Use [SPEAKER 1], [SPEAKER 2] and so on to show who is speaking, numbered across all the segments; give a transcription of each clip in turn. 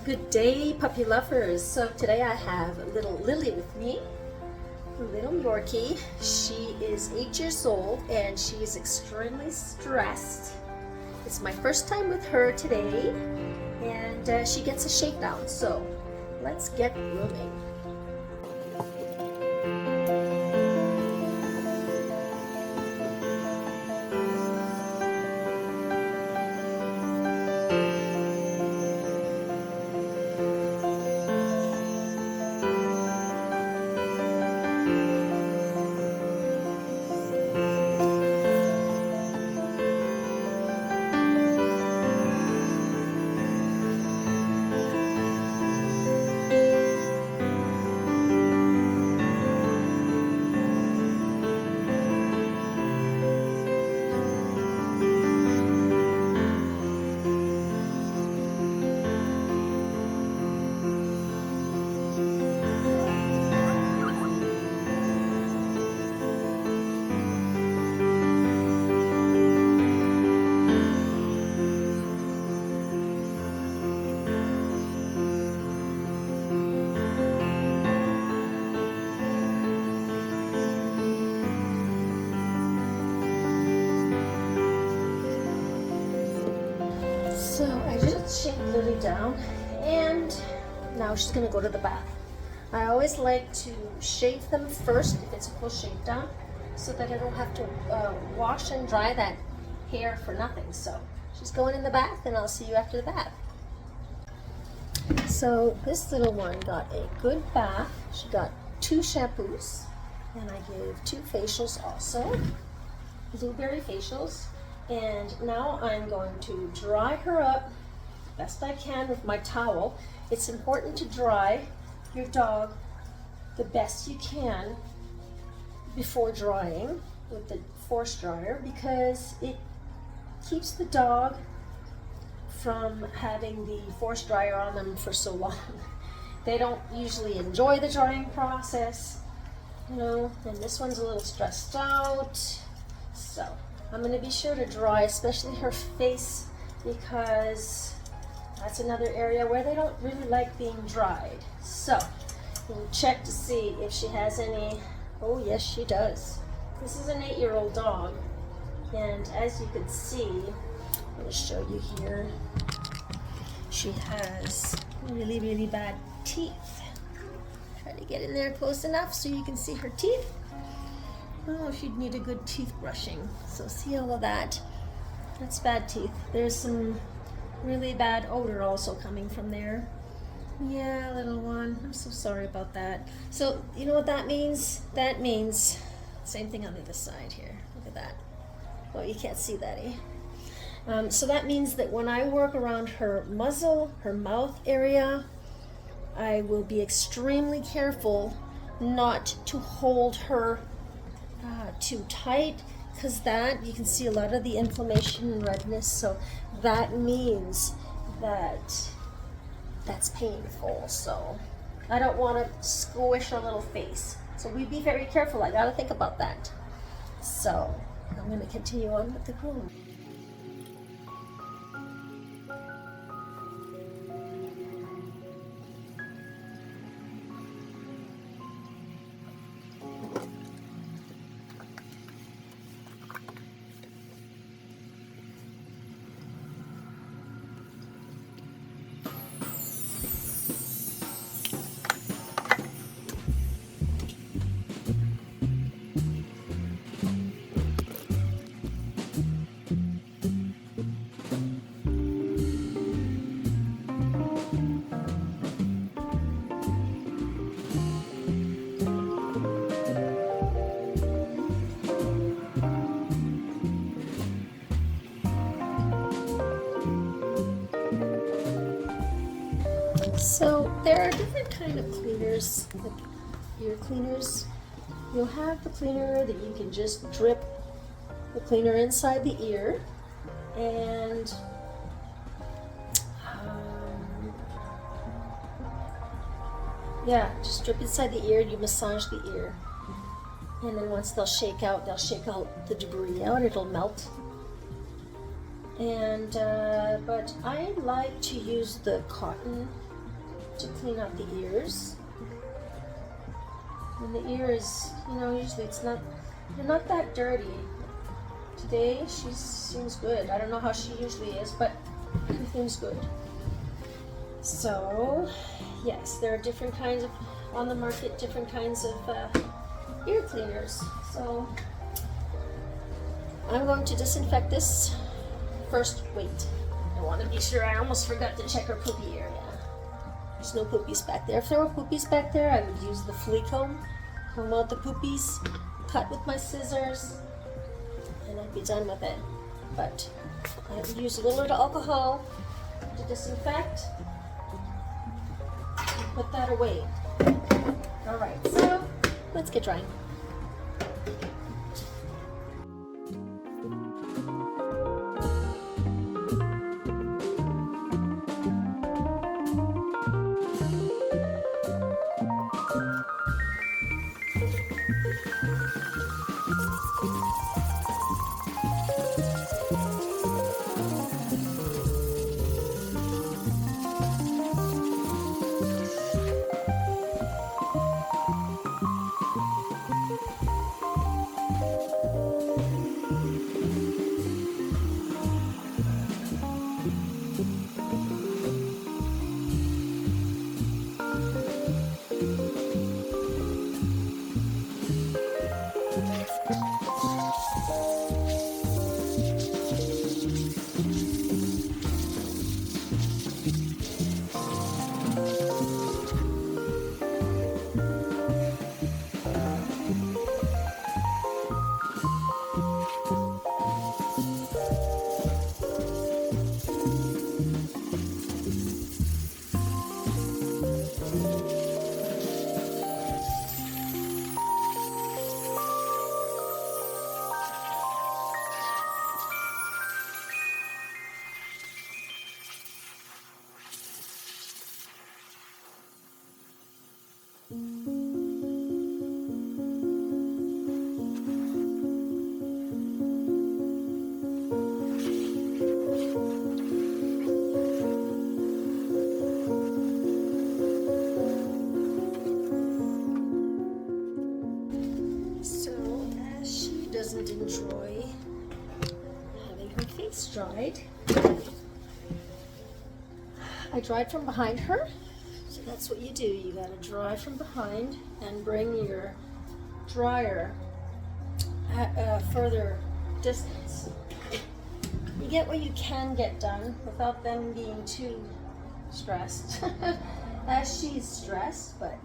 [SPEAKER 1] Good day, puppy lovers. So today I have little Lily with me, a little Yorkie. She is 8 years old and she is extremely stressed. It's my first time with her today and she gets a shakedown. So let's get grooming. So I just shaved Lily down and now she's gonna go to the bath. I always like to shave them first if it's a full shave down so that I don't have to wash and dry that hair for nothing. So she's going in the bath and I'll see you after the bath. So this little one got a good bath. She got 2 shampoos and I gave 2 facials also, blueberry facials. And now I'm going to dry her up best I can with my towel. It's important to dry your dog the best you can before drying with the force dryer because it keeps the dog from having the force dryer on them for so long. They don't usually enjoy the drying process, you know, and this one's a little stressed out. So I'm going to be sure to dry, especially her face, because that's another area where they don't really like being dried. So we'll check to see if she has any. Oh yes, she does. This is an 8-year-old dog, and as you can see, I'm going to show you here, she has really bad teeth. Try to get in there close enough so you can see her teeth. Oh, she'd need a good teeth brushing. So see all of that? That's bad teeth. There's some really bad odor also coming from there. Yeah, little one. I'm so sorry about that. So you know what that means? That means same thing on the other side here. Look at that. Well, you can't see that, eh? So that means that when I work around her muzzle, her mouth area, I will be extremely careful not to hold her too tight, because that you can see a lot of the inflammation and redness, so that means that that's painful. So I don't want to squish her little face, so we be very careful. I got to think about that. So I'm going to continue on with the groom. So there are different kind of cleaners, like ear cleaners. You'll have the cleaner that you can just drip the cleaner inside the ear, and yeah, just drip inside the ear and you massage the ear. And then once they'll shake out the debris out, it'll melt. And but I like to use the cotton to clean out the ears. And the ear is, usually they're not that dirty. Today she seems good. I don't know how she usually is, but everything's good. So, yes, there are different kinds of, on the market, different kinds of ear cleaners. So, I'm going to disinfect this first. Wait, I want to be sure. I almost forgot to check her poopy area. There's no poopies back there. If there were poopies back there, I would use the flea comb out the poopies, cut with my scissors, and I'd be done with it. But I would use a little bit of alcohol to disinfect and put that away. All right, so let's get drying. Doesn't enjoy having her face dried. I dried from behind her, so that's what you do. You gotta dry from behind and bring your dryer at a further distance. You get what you can get done without them being too stressed, as she's stressed. But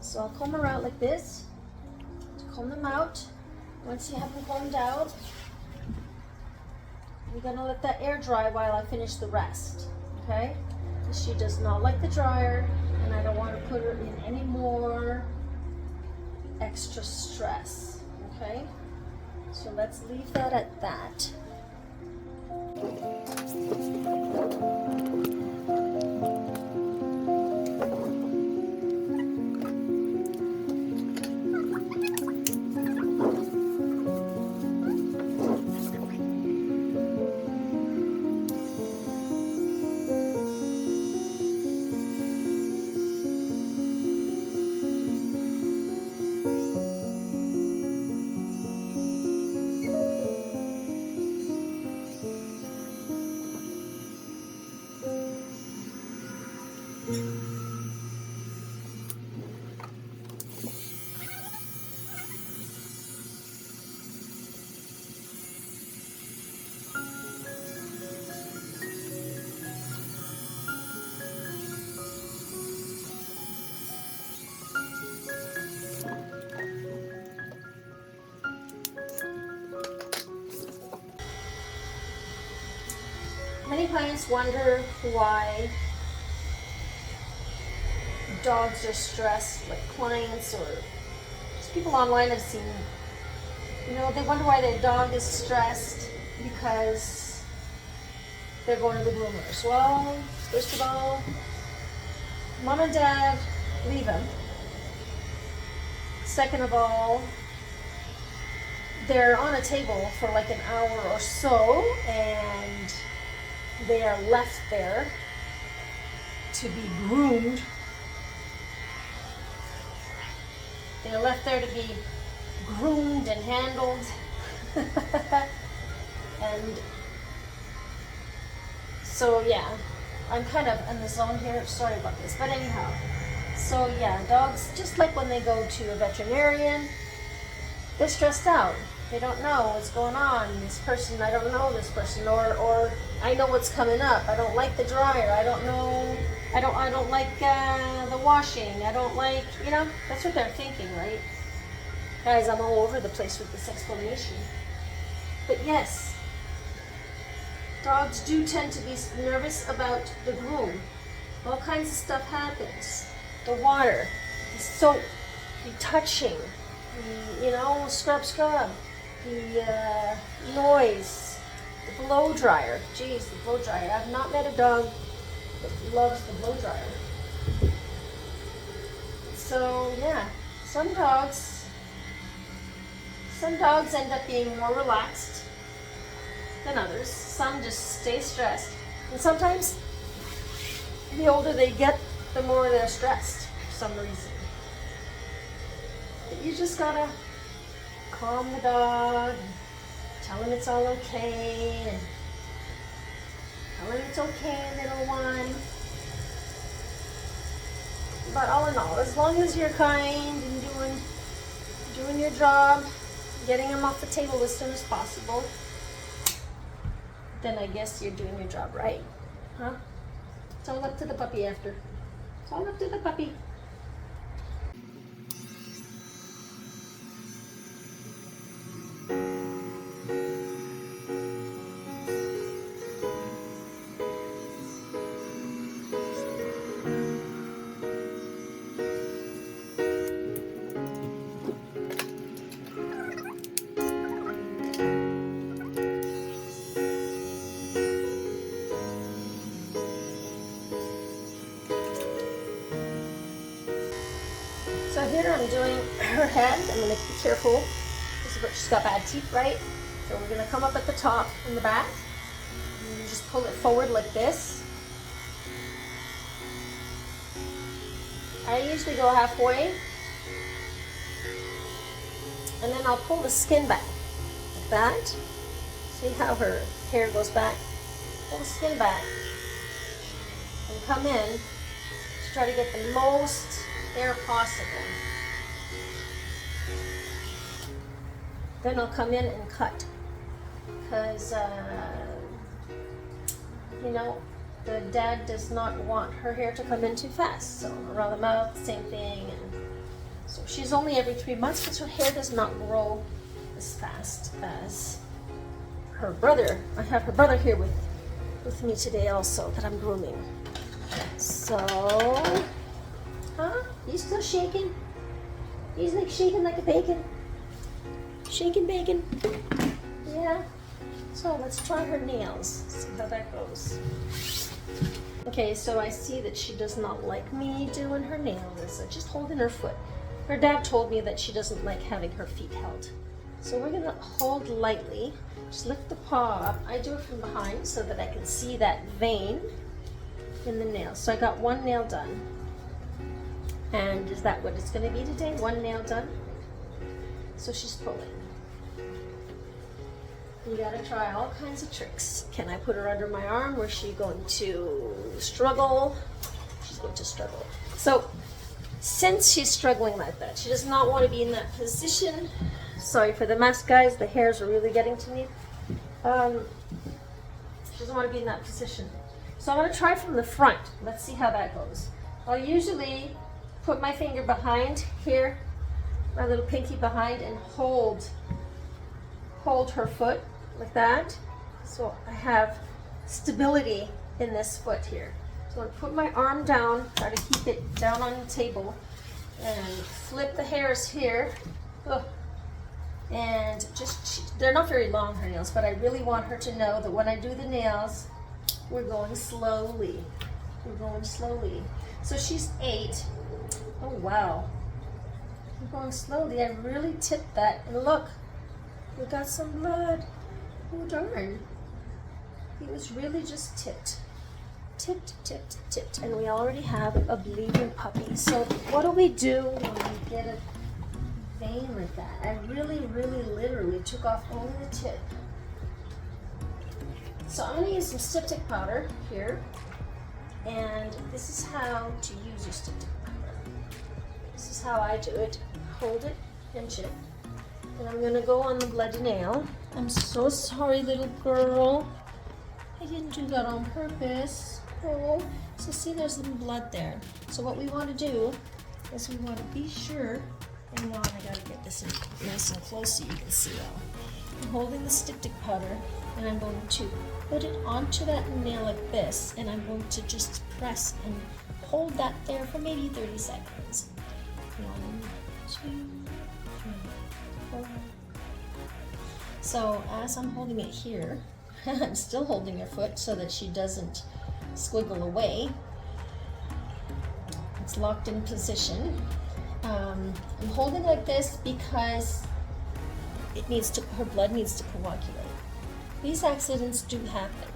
[SPEAKER 1] so I'll comb her out like this. Comb them out. Once you have them combed out, you're gonna let that air dry while I finish the rest, okay? She does not like the dryer, and I don't want to put her in any more extra stress, okay? So let's leave that at that. Many clients wonder why dogs are stressed, like clients or just people online I've seen. They wonder why their dog is stressed because they're going to the groomers. Well, first of all, mom and dad leave him. Second of all, they're on a table for like an hour or so, and they are left there to be groomed. They're left there to be groomed and handled. And so yeah, I'm kind of in the zone here. Sorry about this, but anyhow. So yeah, dogs, just like when they go to a veterinarian, they're stressed out. They don't know what's going on. This person, I don't know this person, or I know what's coming up. I don't like the dryer. I don't know. I don't like the washing. I don't like, you know, that's what they're thinking, right? Guys, I'm all over the place with this explanation. But yes, dogs do tend to be nervous about the groom. All kinds of stuff happens. The water, the soap, the touching, the, you know, scrub, the noise, the blow dryer. Geez, the blow dryer. I've not met a dog that loves the blow dryer. So yeah, some dogs end up being more relaxed than others. Some just stay stressed. And sometimes the older they get, the more they're stressed for some reason. But you just gotta calm the dog, and tell him it's all okay, and tell him it's okay, little one. But all in all, as long as you're kind and doing your job, getting him off the table as soon as possible, then I guess you're doing your job right, huh? It's all up to the puppy after. It's all up to the puppy. So here I'm doing her head. I'm going to be careful because she's got bad teeth, right? So we're going to come up at the top and the back. And you just pull it forward like this. I usually go halfway. And then I'll pull the skin back like that. See how her hair goes back? Pull the skin back and come in to try to get the most hair possible. Then I'll come in and cut because you know, the dad does not want her hair to come in too fast. So around the mouth, same thing. And so she's only every 3 months because her hair does not grow as fast as her brother. I have her brother here with me today also that I'm grooming. So, huh? He's still shaking? He's like shaking like a bacon. Shaking bacon. Yeah. So let's try her nails. See how that goes. Okay, so I see that she does not like me doing her nails. Just holding her foot. Her dad told me that she doesn't like having her feet held. So we're gonna hold lightly. Just lift the paw up. I do it from behind so that I can see that vein in the nail. So I got one nail done. And is that what it's going to be today? One nail done? So she's pulling. You gotta try all kinds of tricks. Can I put her under my arm? Or is she going to struggle? She's going to struggle. So, since she's struggling like that, she does not want to be in that position. Sorry for the mess, guys. The hairs are really getting to me. She doesn't want to be in that position. So I'm going to try from the front. Let's see how that goes. I'll usually put my finger behind here, my little pinky behind, and hold her foot like that. So I have stability in this foot here. So I'm going to put my arm down, try to keep it down on the table, and flip the hairs here. Ugh. And just, they're not very long, her nails, but I really want her to know that when I do the nails, we're going slowly. We're going slowly. So she's 8. Oh, wow. We're going slowly. I really tipped that. And look, we got some blood. Oh, darn. He was really just tipped. tipped, tipped, tipped, and we already have a bleeding puppy. So what do we do when we get a vein like that? I really, really, literally took off only the tip. So I'm going to use some styptic powder here, and this is how to use your styptic powder. This is how I do it. Hold it, pinch it, and I'm going to go on the bloody nail. I'm so sorry, little girl. I didn't do that on purpose. Oh, so see there's some blood there. So what we want to do is we want to be sure, hang on, I gotta get this in nice and close so you can see well. I'm holding the styptic powder and I'm going to put it onto that nail like this, and I'm going to just press and hold that there for maybe 30 seconds. 1, 2, 3, 4. So as I'm holding it here, I'm still holding her foot so that she doesn't squiggle away. It's locked in position. I'm holding like this because her blood needs to coagulate. These accidents do happen.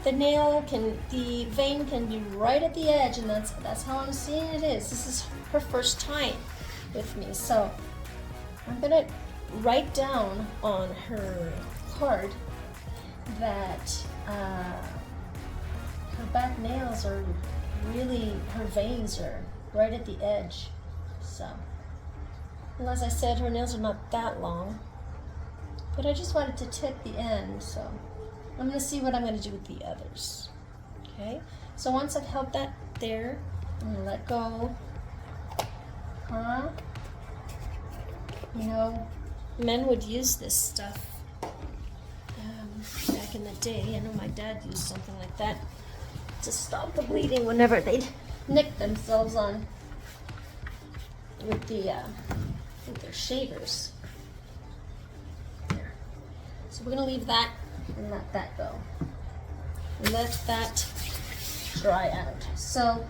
[SPEAKER 1] The vein can be right at the edge, and that's how I'm seeing it is. This is her first time with me, so I'm gonna write down on her card that her back nails are really, her veins are right at the edge. So, well, as I said, her nails are not that long, but I just wanted to tip the end, so I'm going to see what I'm going to do with the others. Okay, so once I've held that there, I'm going to let go. You know, men would use this stuff back in the day. I know my dad used something like that to stop the bleeding whenever they'd nick themselves on with their shavers. There. So we're gonna leave that and let that go. Let that dry out. So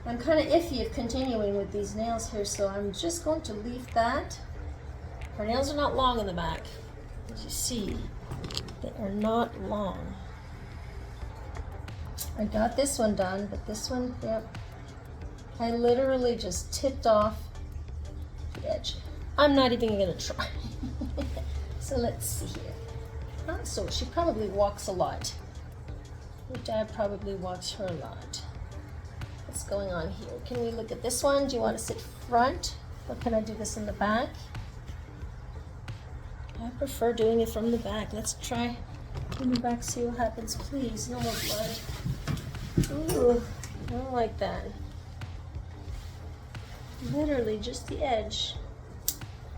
[SPEAKER 1] I'm kind of iffy of continuing with these nails here, so I'm just going to leave that. Her nails are not long in the back, as you see. They are not long. I got this one done, but this one, yep. I literally just tipped off the edge. I'm not even gonna try. So let's see here. So she probably walks a lot. Your dad probably walks her a lot. What's going on here? Can we look at this one? Do you want to sit front? Or can I do this in the back? I prefer doing it from the back. Let's try in the back, see what happens. Please, no more blood. Ooh, I don't like that. Literally just the edge.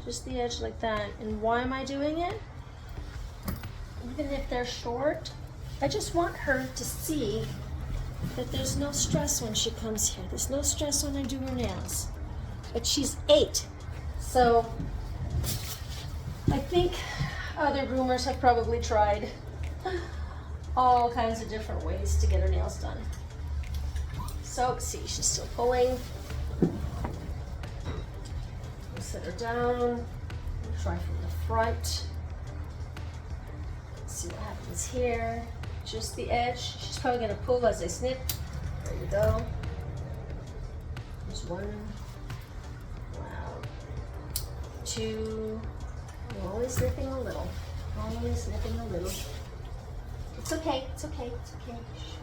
[SPEAKER 1] Just the edge like that. And why am I doing it? Even if they're short, I just want her to see that there's no stress when she comes here. There's no stress when I do her nails. But she's 8, so I think other groomers have probably tried all kinds of different ways to get her nails done. So, see, she's still pulling. We'll set her down. We'll try from the front. Let's see what happens here. Just the edge. She's probably going to pull as I snip. There you go. There's 1. Wow. 2. I'm always snipping a little. Always snipping a little. It's okay. It's okay. It's okay.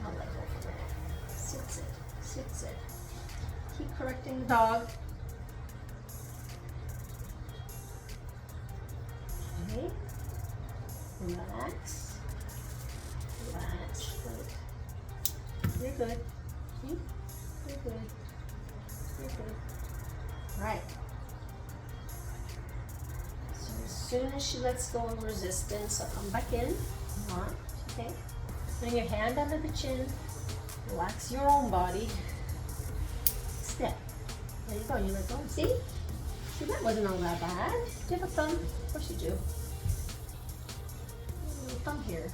[SPEAKER 1] I'll let go for that. Sits it. Sits it. Keep correcting the dog. Okay. Relax. Relax. Good. You're good. You're good. You're good. Right. So as soon as she lets go of resistance, I'll come back in. On. Okay. Bring your hand under the chin. Relax your own body. Step. There you go. You let go. See? See, that wasn't all that bad. Do you have a thumb? Of course you do. A little thumb here.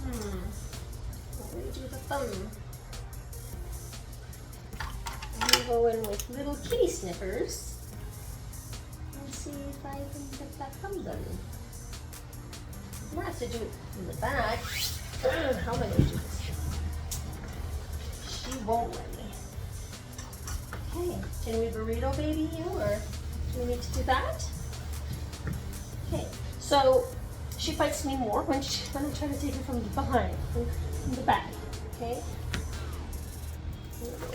[SPEAKER 1] What do you do with the thumb? I'm going to go in with little kitty snippers and see if I can get that thumb done. I'm going to have to do it in the back. How am I going to do this? won't let me. Okay, can we burrito baby you, or do we need to do that? Okay, so she fights me more when I try to take her from behind, from the back. Okay.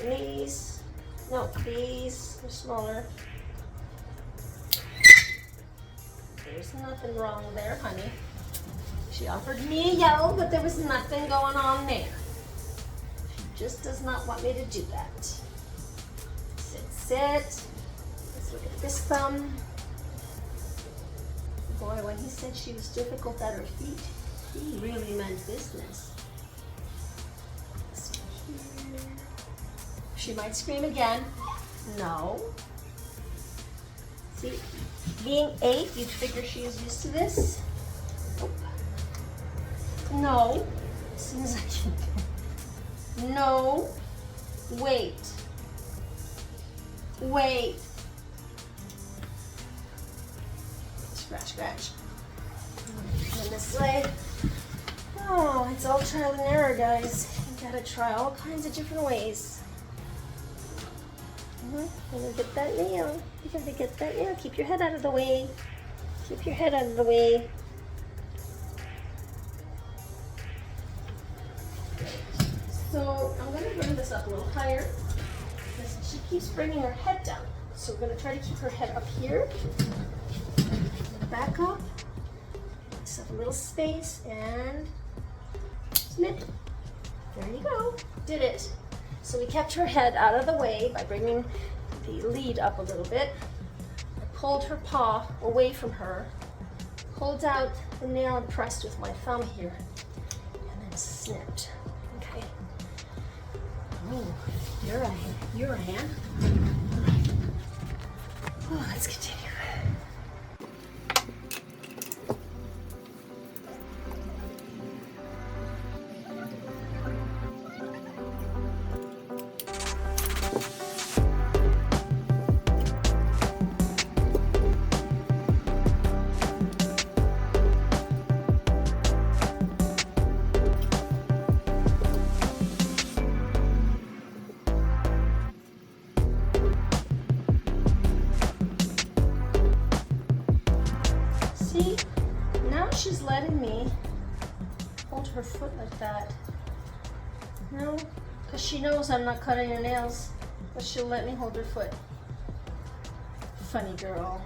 [SPEAKER 1] These, no, these are smaller. There's nothing wrong there, honey. She offered me a yell, but there was nothing going on there. She just does not want me to do that. Sit, sit. Let's look at this thumb. Boy, when he said she was difficult at her feet, he really meant business. This one here. She might scream again. No. See, being 8, you'd figure she is used to this. Nope. No. As soon as I can. No. Wait. Wait. Scratch, scratch. And this way. Oh, it's all trial and error, guys. You gotta try all kinds of different ways. Gotta get that nail. You gotta get that nail. Keep your head out of the way. Keep your head out of the way. So I'm gonna bring this up a little higher because she keeps bringing her head down. So we're gonna try to keep her head up here. Back up. Just have a little space and snip. There you go. Did it. So we kept her head out of the way by bringing the lead up a little bit. I pulled her paw away from her, pulled out the nail and pressed with my thumb here, and then snipped. Okay. Oh, you're a hand. Oh, let's continue. See, now she's letting me hold her foot like that. No, because she knows I'm not cutting her nails, but she'll let me hold her foot. Funny girl.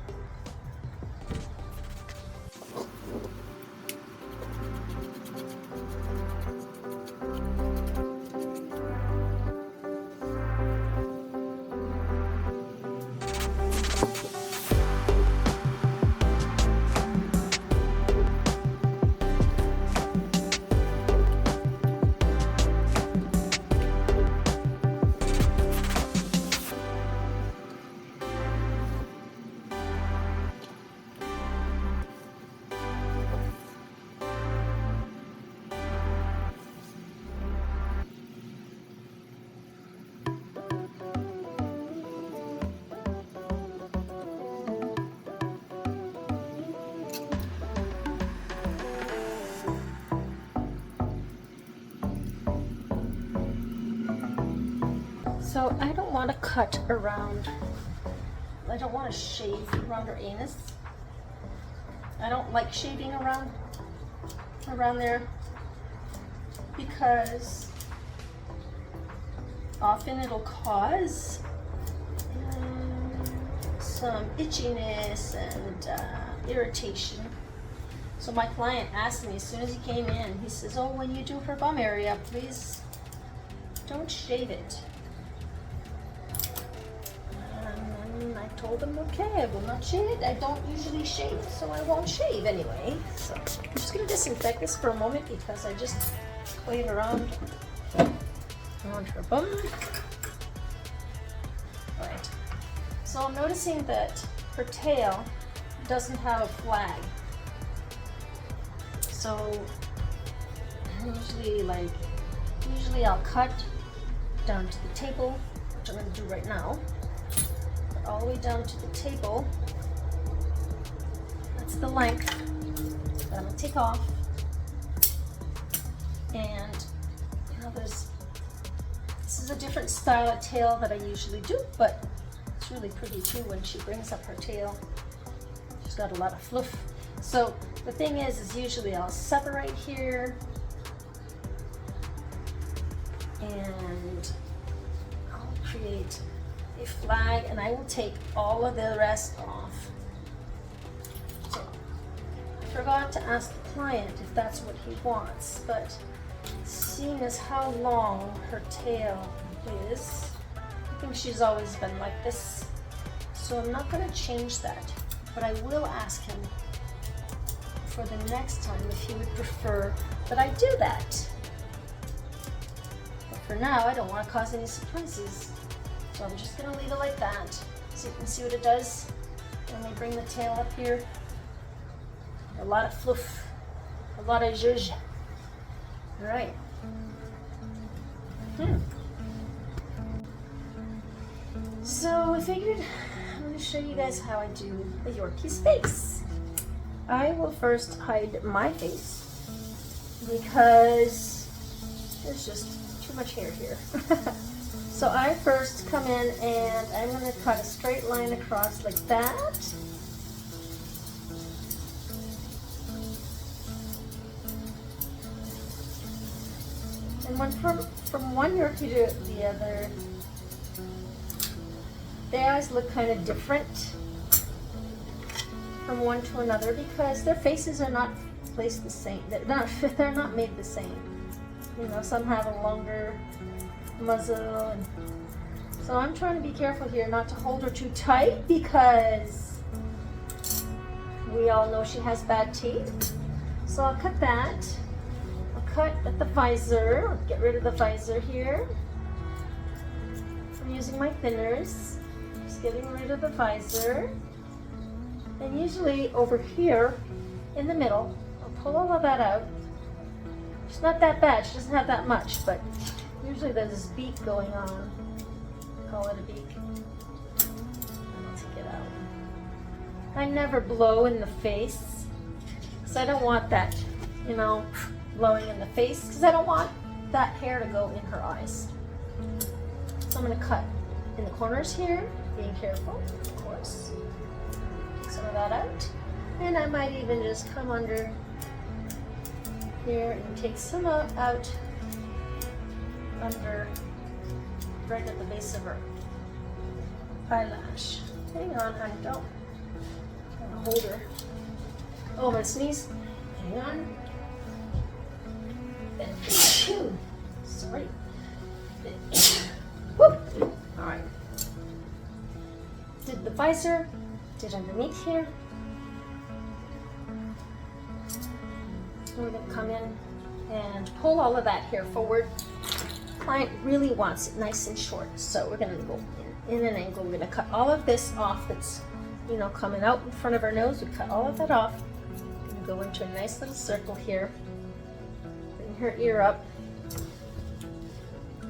[SPEAKER 1] So I don't want to cut around, I don't want to shave around her anus. I don't like shaving around there because often it'll cause some itchiness and irritation. So my client asked me as soon as he came in, he says, oh, when you do her bum area, please don't shave it. I told him, okay, I will not shave. I don't usually shave, so I won't shave anyway. So I'm just gonna disinfect this for a moment because I just played around her bum. All right. So I'm noticing that her tail doesn't have a flag. So usually I'll cut down to the table, which I'm gonna do right now. All the way down to the table. That's the length that I'm gonna take off. And you know, this is is a different style of tail that I usually do, but it's really pretty too when she brings up her tail. She's got a lot of fluff. So the thing is usually I'll separate here and I'll create a flag and I will take all of the rest off. So I forgot to ask the client if that's what he wants, but seeing as how long her tail is, I think she's always been like this. So I'm not going to change that, but I will ask him for the next time if he would prefer that I do that. But for now, I don't want to cause any surprises. So I'm just going to leave it like that so you can see what it does. And we bring the tail up here. A lot of fluff, a lot of zhuzh. All right. So I figured I'm going to show you guys how I do the Yorkie's face. I will first hide my face because there's just too much hair here. So I first come in and I'm going to cut a straight line across like that. And when from one Yorkie to the other, they always look kind of different from one to another because their faces are not placed the same. They're not made the same. You know, some have a longer muzzle, and so I'm trying to be careful here not to hold her too tight because we all know she has bad teeth. So I'll cut that. I'll cut at the visor. I'll get rid of the visor here. I'm using my thinners. Just getting rid of the visor. And usually over here in the middle, I'll pull all of that out. She's not that bad. She doesn't have that much, but usually there's this beak going on. Call it a beak. And I'll take it out. I never blow in the face because I don't want that, you know, blowing in the face because I don't want that hair to go in her eyes. So I'm going to cut in the corners here, being careful, of course. Take some of that out. And I might even just come under here and take some out under, right at the base of her eyelash. Hang on, honey, don't. I'm gonna hold her. Oh, I'm gonna sneeze. Hang on. Sorry. Woo. All right. Did the visor, did underneath here. We're gonna come in and pull all of that hair forward. Client really wants it nice and short, so we're gonna go in an angle. We're gonna cut all of this off that's, you know, coming out in front of her nose. We cut all of that off. And go into a nice little circle here. Bring her ear up.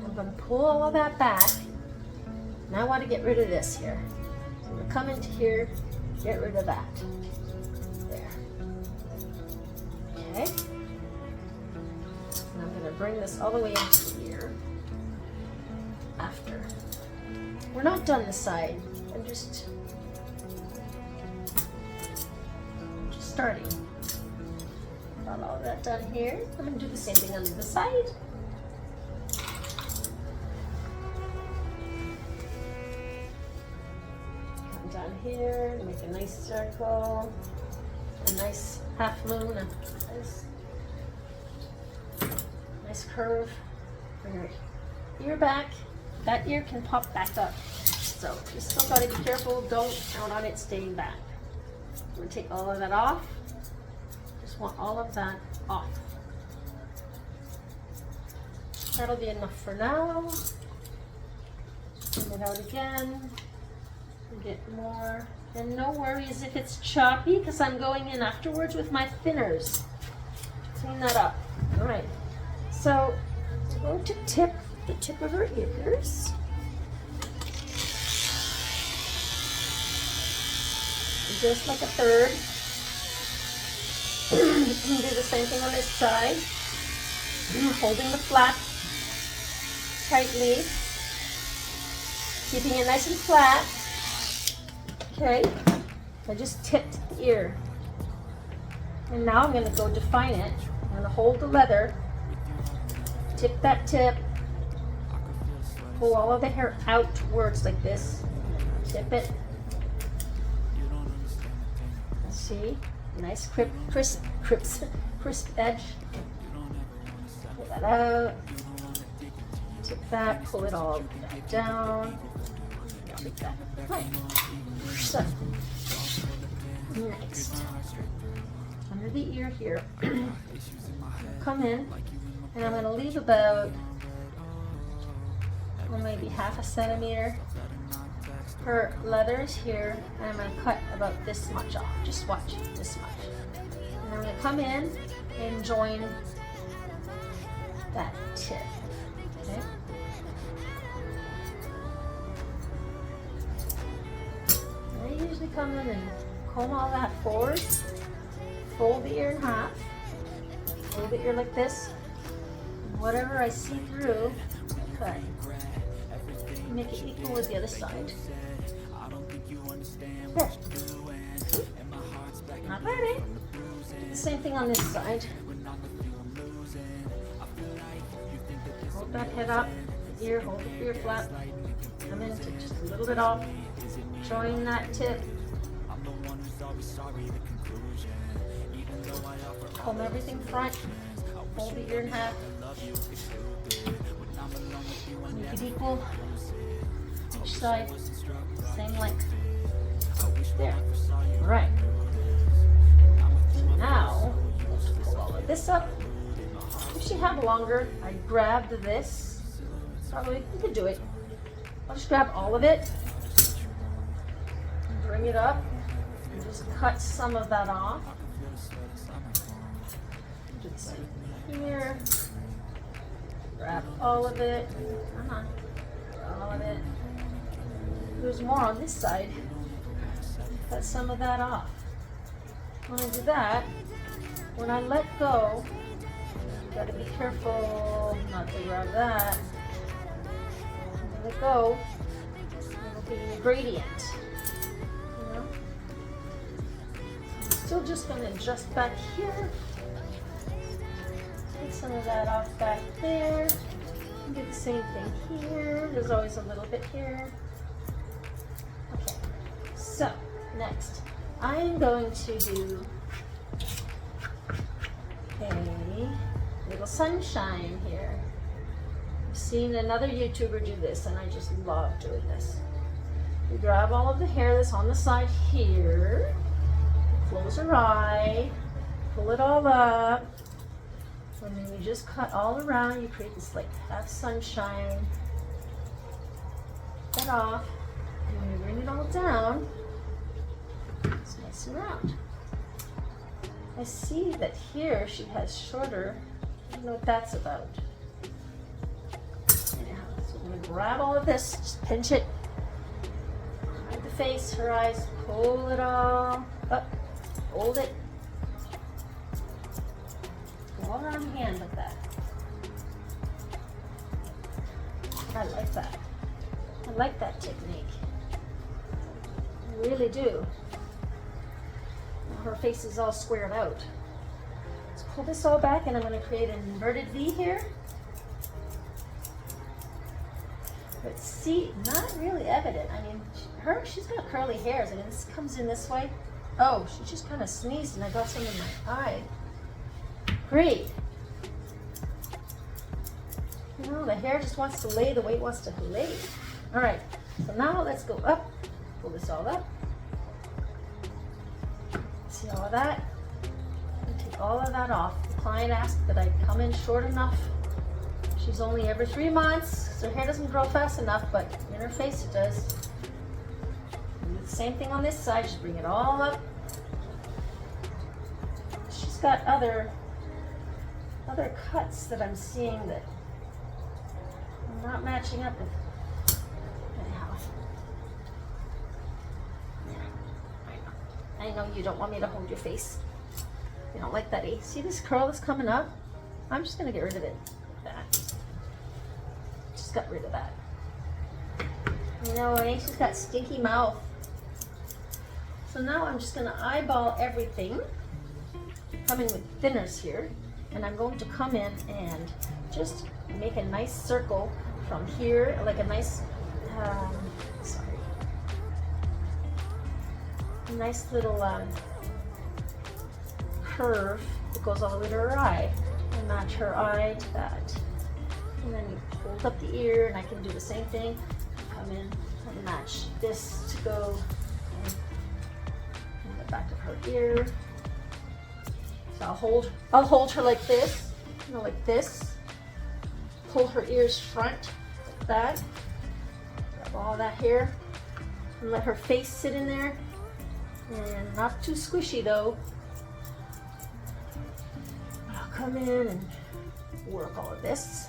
[SPEAKER 1] I'm gonna pull all of that back. Now I want to get rid of this here. So I'm gonna come into here, get rid of that. There. Okay. And I'm going to bring this all the way into here after. We're not done this side. I'm just starting. Got all that done here. I'm going to do the same thing on the other side. Come down here, make a nice circle, a nice half moon, a nice curve. Bring your ear back. That ear can pop back up. So you still got to be careful. Don't count on it staying back. I'm going to take all of that off. Just want all of that off. That'll be enough for now. Bring it out again. Get more. And no worries if it's choppy because I'm going in afterwards with my thinners. Clean that up. All right. So I'm going to tip the tip of her ears. Just like a third. And do the same thing on this side. Holding the flap tightly. Keeping it nice and flat. Okay, I just tipped the ear. And now I'm gonna go define it. I'm gonna hold the leather, tip that tip, pull all of the hair outwards like this, tip it. See, nice crisp edge. Pull that out, tip that, pull it all back down, tip that. Right. So, next, under the ear here, come in, and I'm going to leave about maybe half a centimeter. Her leather is here, and I'm going to cut about this much off. Just watch, this much. And I'm going to come in and join that tip. Okay? I usually come in and comb all that forward, fold the ear in half, fold the ear like this, and whatever I see through, cut. Make it equal with the other side. There. Not bad, eh? Do the same thing on this side. Hold that head up, the ear, hold the ear flat. Come in, take just a little bit off. Join that tip. Comb everything front. Hold the ear in half. Make it equal. Each side, same length. There. All right. Now, let's pull all of this up. If you have longer, I grabbed this. Probably, you could do it. I'll just grab all of it. Bring it up. And just cut some of that off. Do the same here. Grab all of it. Come on. All of it. There's more on this side. Cut some of that off. When I do that, when I let go, you gotta be careful not to grab that. When I let go, it'll be a gradient. You know? I'm still just gonna adjust back here. Take some of that off back there. And do the same thing here. There's always a little bit here. Okay, so next, I'm going to do a little sunshine here. I've seen another YouTuber do this, and I just love doing this. You grab all of the hair that's on the side here, close your eye, pull it all up, and then you just cut all around. You create this like half sunshine. Cut off, and when you bring it all down, it's nice and round. I see that here she has shorter. I don't know what that's about. Anyhow, so I'm going to grab all of this, just pinch it. Hide the face, her eyes, pull it all up, hold it. Go all around the hand like that. I like that. I like that technique. I really do. Her face is all squared out. Let's pull this all back, and I'm going to create an inverted V here. But see, not really evident. I mean, she's got curly hairs. I mean, this comes in this way. Oh, she just kind of sneezed, and I got some in my eye. Great. You know, the hair just wants to lay the way it wants to lay. All right, so now let's go up. Pull this all up. See all of that? And take all of that off. The client asked that I come in short enough. She's only every 3 months, so her hair doesn't grow fast enough, but in her face it does. And do the same thing on this side, just bring it all up. She's got other cuts that I'm seeing that are not matching up with. Anyhow. I know you don't want me to hold your face. You don't like that, eh? See this curl that's coming up? I'm just gonna get rid of it. Like that. Just got rid of that. You know, she's got stinky mouth. So now I'm just gonna eyeball everything. Come in with thinners here. And I'm going to come in and just make a nice circle from here, like a nice, a nice little curve that goes all the way to her eye. And match her eye to that. And then you hold up the ear, and I can do the same thing. Come in and match this to go in the back of her ear. So I'll hold her like this, you know, like this. Pull her ears front, like that. Grab all that hair and let her face sit in there. And not too squishy though. I'll come in and work all of this.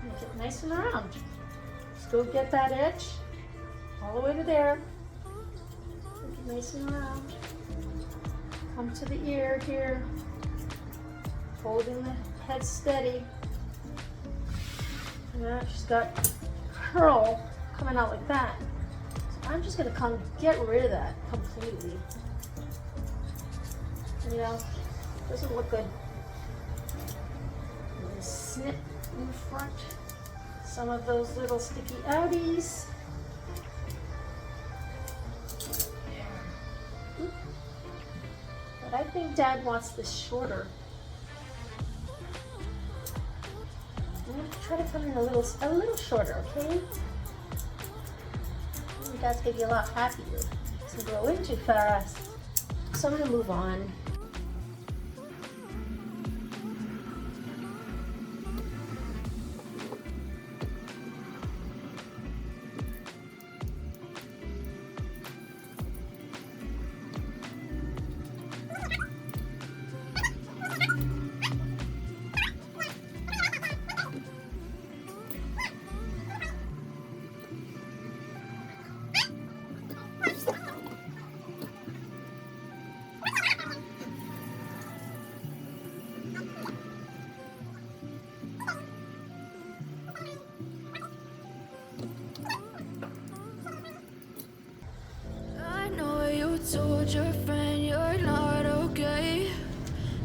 [SPEAKER 1] Make it nice and round. Just go get that edge all the way to there. Nice and round. Come to the ear here. Holding the head steady. Yeah, she's got curl coming out like that. So I'm just gonna come get rid of that completely. You know, doesn't look good. I'm gonna snip in front some of those little sticky outies. I think Dad wants this shorter. I'm going to try to come in a little shorter, okay? I think Dad's going to be a lot happier. It's going to grow in too fast. So I'm going to move on.
[SPEAKER 2] Told your friend you're not okay,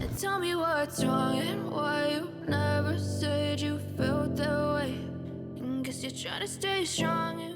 [SPEAKER 2] and tell me what's wrong and why you never said you felt that way. And guess you're trying to stay strong.